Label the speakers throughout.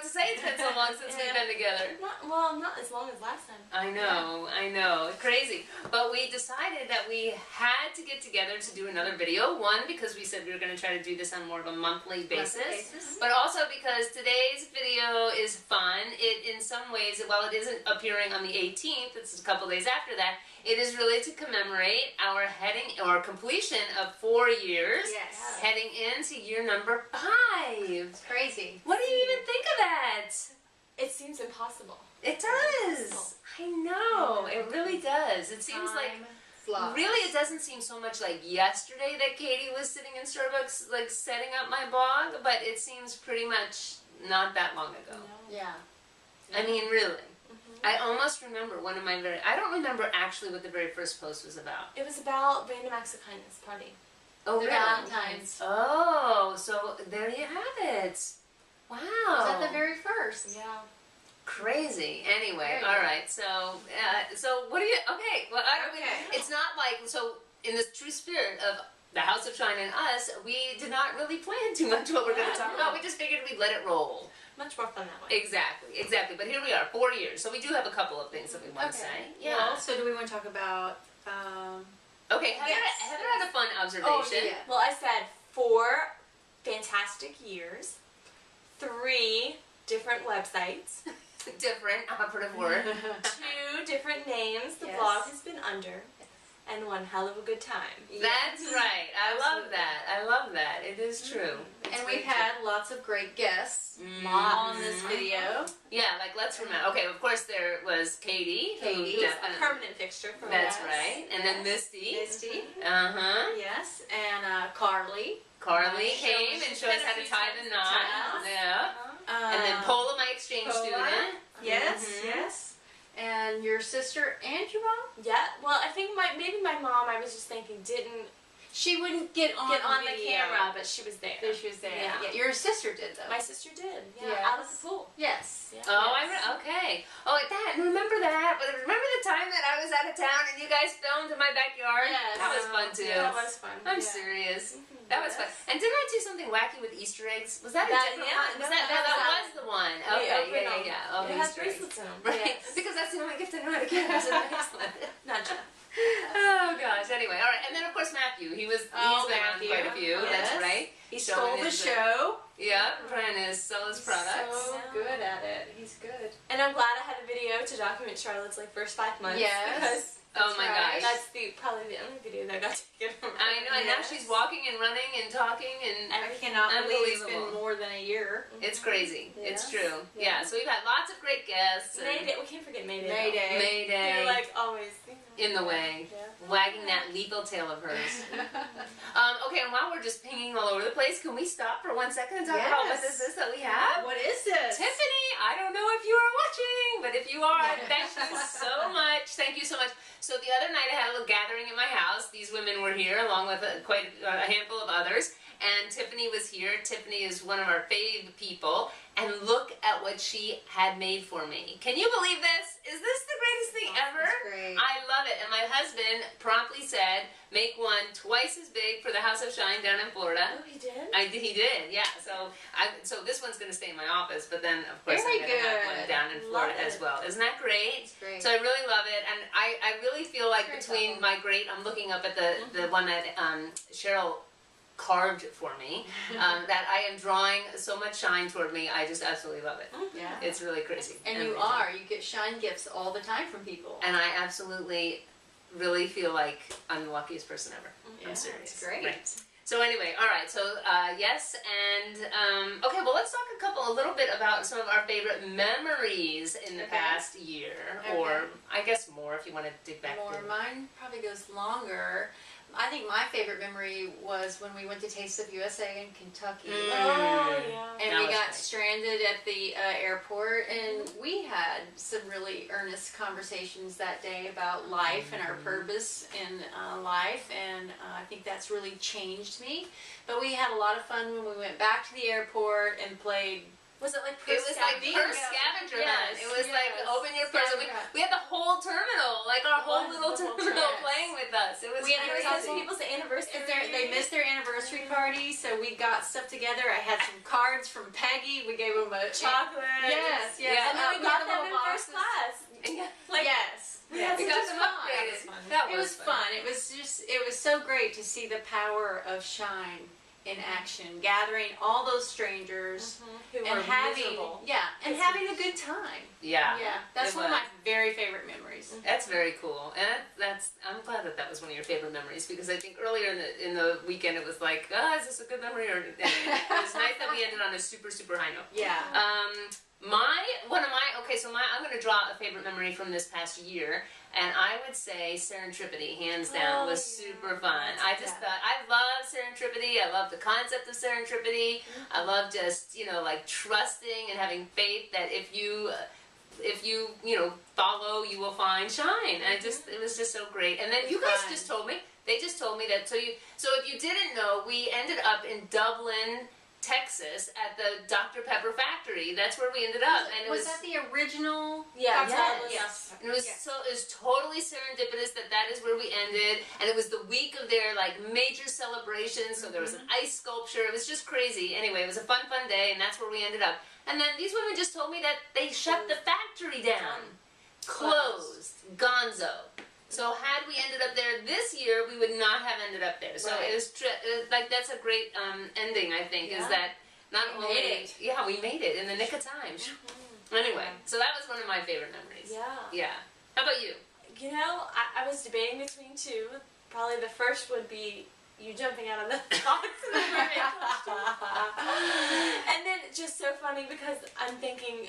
Speaker 1: about to say it's been so long since we've been together.
Speaker 2: Not as long as last time.
Speaker 1: I know, crazy. But we decided that we had to get together to do another video. One, because we said we were going to try to do this on more of a monthly basis. But also because today's video is fun. It, in some ways, while it isn't appearing on the 18th, it's a couple days after that, it is really to commemorate our completion of 4 years, heading into year number 5.
Speaker 3: It's crazy.
Speaker 1: What do you even think of that?
Speaker 2: It seems impossible.
Speaker 1: It does. I know. It really does. It seems like really it doesn't seem so much like yesterday that Katie was sitting in Starbucks like setting up my blog, but it seems pretty much not that long ago.
Speaker 2: No.
Speaker 3: Yeah.
Speaker 1: I mean, really. I almost remember one of my I don't remember actually what the very first post was about.
Speaker 2: It was about random acts of kindness party.
Speaker 1: Oh, really?
Speaker 3: Valentine's.
Speaker 1: Oh, so there you have it. Wow.
Speaker 3: Was that the very first?
Speaker 2: Yeah.
Speaker 1: Crazy. Anyway, all right. So, so what do you? Okay. Well, it's not like so. In the true spirit of the House of Syne and us, we did not really plan too much what we're going to talk about. We just figured we'd let it roll.
Speaker 2: Much more fun that way.
Speaker 1: Exactly. But here we are, 4 years. So we do have a couple of things that we want to say. Yeah.
Speaker 3: Well, so do we want to talk about?
Speaker 1: Okay. Heather had a fun observation.
Speaker 2: Oh, yeah. Well, I said 4 fantastic years, 3 different websites.
Speaker 1: Different operative word.
Speaker 2: 2 different names the blog has been under, and 1 hell of a good time.
Speaker 1: That's right. I love that. I love that. It is true.
Speaker 3: And we've had lots of great guests on this video.
Speaker 1: Yeah, like let's remember. Okay, of course there was Katie.
Speaker 2: Who's a permanent fixture for us.
Speaker 1: That's right. And then Misty.
Speaker 3: Yes, and Carly.
Speaker 1: Carly came and showed us how to tie the knot. Yeah. And then Paula, my exchange student.
Speaker 3: Yes. And your sister and your mom?
Speaker 2: Yeah. Well, I think maybe my mom. I was just thinking
Speaker 3: She wouldn't get on
Speaker 2: the camera, but she was there.
Speaker 3: She was there. Yeah. Your sister did though.
Speaker 2: My sister did. Yeah. Out of the pool.
Speaker 3: Yes.
Speaker 2: Yeah.
Speaker 1: Oh, okay. Oh, remember that? But remember the time that I was out of town and you guys filmed in my backyard?
Speaker 2: Yes.
Speaker 1: That was fun too.
Speaker 2: Yeah, that was fun.
Speaker 1: I'm serious. That was fun. And didn't I do something wacky with Easter eggs? Was that a different one? That was the one. Okay, yeah. Oh,
Speaker 2: it has bracelets in them.
Speaker 1: Right. Because that's the only gift I know how to get is a bracelet.
Speaker 2: Not Jeff.
Speaker 1: Oh gosh. Anyway, all right. And then of course Matthew. He's been on quite a few.
Speaker 3: Yes.
Speaker 1: That's right.
Speaker 3: He stole the show.
Speaker 1: Yeah, trying to sell his products.
Speaker 3: So good at it. He's good.
Speaker 2: And I'm glad I had a video to document Charlotte's first 5 months.
Speaker 1: Yes. Oh my gosh.
Speaker 2: That's probably the only video that I got taken from her.
Speaker 1: I know, and now she's walking and running and talking and
Speaker 3: I cannot believe it's been more than a year.
Speaker 1: It's crazy. It's true. Yeah, so we've had lots of great guests.
Speaker 2: Mayday. We can't forget Mayday.
Speaker 1: Mayday.
Speaker 2: You're always
Speaker 1: in the way, wagging that lethal tail of hers. Okay, and while we're just pinging all over the place, can we stop for 1 second and talk about what this is that we have?
Speaker 3: What is this?
Speaker 1: Tiffany, I don't know if you are watching, but if you are, thank you so much. Thank you so much. So the other night I had a little gathering at my house. These women were here along with quite a handful of others. And Tiffany was here. Tiffany is one of our fave people. And look at what she had made for me. Can you believe this? Is this the greatest thing ever?
Speaker 3: Great.
Speaker 1: I love it. And my husband promptly said, make one twice as big for the House of Syne down in Florida.
Speaker 2: Oh, he did?
Speaker 1: He did, yeah. So this one's going to stay in my office, but then, of course, I'm going to have one down in Florida as well. Isn't that great?
Speaker 3: It's great.
Speaker 1: So I really love it. And I really feel like between I'm looking up at the one that Cheryl carved for me, that I am drawing so much shine toward me. I just absolutely love it.
Speaker 3: Yeah.
Speaker 1: It's really crazy.
Speaker 3: And you get shine gifts all the time from people.
Speaker 1: And I absolutely really feel like I'm the luckiest person ever. I'm serious.
Speaker 3: It's great.
Speaker 1: Right. So anyway, all right. So yes, and okay. Well, let's talk a little bit about some of our favorite memories in the past year, or I guess more if you want to dig back.
Speaker 3: Mine probably goes longer. I think my favorite memory was when we went to Taste of USA in Kentucky.
Speaker 2: Oh, yeah.
Speaker 3: And we got stranded at the airport, and we had some really earnest conversations that day about life and our purpose in life, and I think that's really changed me. But we had a lot of fun when we went back to the airport and played
Speaker 2: Was it like
Speaker 1: It was like purse scavenger hunt. It was like open your purse. We had the whole terminal, like our whole little terminal playing with us. It was
Speaker 2: we had
Speaker 1: crazy.
Speaker 2: people's anniversary.
Speaker 3: They missed their anniversary party, so we got stuff together. I had some cards from Peggy. We gave them a
Speaker 2: chocolate.
Speaker 3: Yes.
Speaker 1: Yeah.
Speaker 2: And then we got them in first class.
Speaker 3: Like, yes.
Speaker 1: We got them upgraded. That was
Speaker 3: fun. It was so great to see the power of Syne in action, gathering all those strangers
Speaker 2: who
Speaker 3: and
Speaker 2: were
Speaker 3: having
Speaker 2: miserable.
Speaker 3: and having a good time.
Speaker 1: Yeah.
Speaker 3: That's one of my very favorite memories.
Speaker 1: That's very cool, and I'm glad that was one of your favorite memories, because I think earlier in the weekend it was like, is this a good memory? Or it was nice that we ended on a super high note.
Speaker 3: Yeah.
Speaker 1: I'm going to draw a favorite memory from this past year, and I would say Serendipity, hands down, was super fun. I love Serendipity. I love the concept of Serendipity. I love just, like trusting and having faith that if you follow, you will find Syne. And it was just so great. And then you guys just told me that, so if you didn't know, we ended up in Dublin, Texas, at the Dr. Pepper factory. That's where we ended up. And
Speaker 3: was that the original?
Speaker 2: Yeah.
Speaker 1: Yes. And it was totally serendipitous that is where we ended. And it was the week of their major celebration. So there was an ice sculpture. It was just crazy. Anyway, it was a fun day, and that's where we ended up. And then these women just told me that they shut the factory down. Closed. Gonzo. So had we ended up there this year, we would not have ended up there. So it was that's a great ending, I think, is that not only we made it in the nick of time. Anyway, so that was one of my favorite memories. Yeah. How about you?
Speaker 2: I was debating between two. Probably the first would be you jumping out of the box in the mermaid costume. And then it's just so funny because I'm thinking,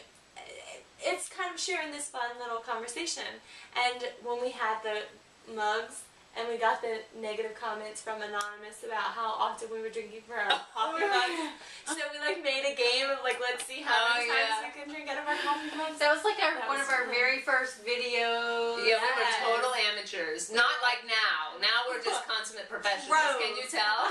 Speaker 2: it's kind of sharing this fun little conversation. And when we had the mugs and we got the negative comments from Anonymous about how often we were drinking for our coffee mugs, so we made a game of let's see how many times we can drink out of our coffee mugs.
Speaker 3: That was one of our very first videos.
Speaker 1: Yeah, we were total amateurs. Not like now. Now we're just consummate professionals. Can you tell?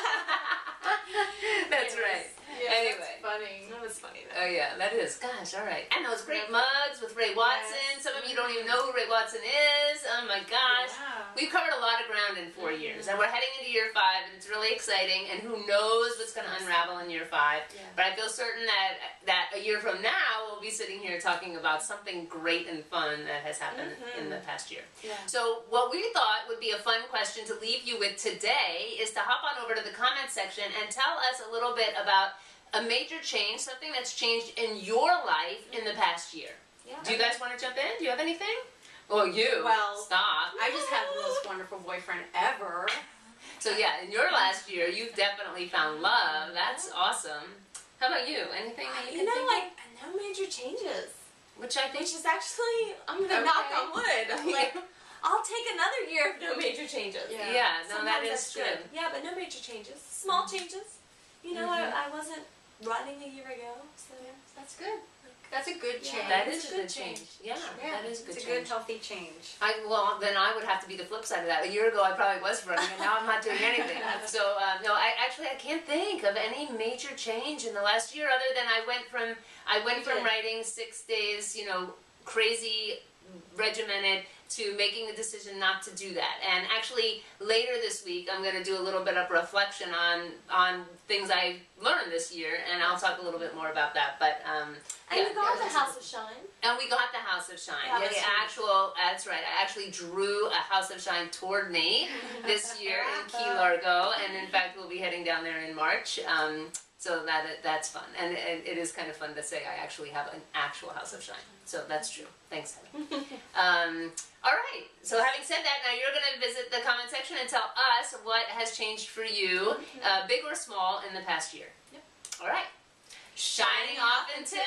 Speaker 1: That's right.
Speaker 3: Yeah,
Speaker 1: anyway.
Speaker 3: That's funny.
Speaker 2: That was funny though.
Speaker 1: Oh yeah, that is. Gosh, all right. And those great mugs with Ray Watson. Some of you don't even know who Ray Watson is. Oh my gosh.
Speaker 2: Yeah.
Speaker 1: We've covered a lot of ground in 4 years, and we're heading into year 5, and it's really exciting. And who knows what's going to unravel in year 5?
Speaker 2: Yeah.
Speaker 1: But I feel certain that a year from now we'll be sitting here talking about something great and fun that has happened in the past year.
Speaker 2: Yeah.
Speaker 1: So what we thought would be a fun question to leave you with today is to hop on over to the comment section and tell us a little bit about a major change, something that's changed in your life in the past year.
Speaker 2: Yeah.
Speaker 1: Do you guys want to jump in? Do you have anything? Oh, you.
Speaker 3: Well,
Speaker 1: stop.
Speaker 3: I just have the most wonderful boyfriend ever.
Speaker 1: So yeah, in your last year, you've definitely found love. That's awesome. How about you? Anything that you can think of?
Speaker 2: no major changes.
Speaker 1: Which I think
Speaker 2: Which is actually, I'm gonna knock on wood. I'll take another year of no major changes.
Speaker 1: Yeah, no, that
Speaker 2: Sometimes
Speaker 1: is
Speaker 2: that's
Speaker 1: true.
Speaker 2: good. Yeah, but no major changes. Small changes. I wasn't running a year ago, so
Speaker 3: That's good. That's a good change.
Speaker 1: That is a good change. Yeah, that is a good
Speaker 3: It's a
Speaker 1: change.
Speaker 3: good, healthy change.
Speaker 1: Then I would have to be the flip side of that. A year ago, I probably was running, and now I'm not doing anything. So, no, I can't think of any major change in the last year, other than I went from writing 6 days, crazy, regimented, to making the decision not to do that. And actually, later this week, I'm going to do a little bit of reflection on things I learned this year, and I'll talk a little bit more about that. But
Speaker 2: And we got the House of Syne.
Speaker 1: And we got the House of Syne.
Speaker 2: Yeah,
Speaker 1: that's right. I actually drew a House of Syne toward me this year in Key Largo, and in fact, we'll be heading down there in March. So that's fun, and it is kind of fun to say I actually have an actual House of Syne. So that's true. Thanks, Heather. All right. So having said that, now you're going to visit the comment section and tell us what has changed for you, big or small, in the past year.
Speaker 2: Yep.
Speaker 1: All right. Shining off until.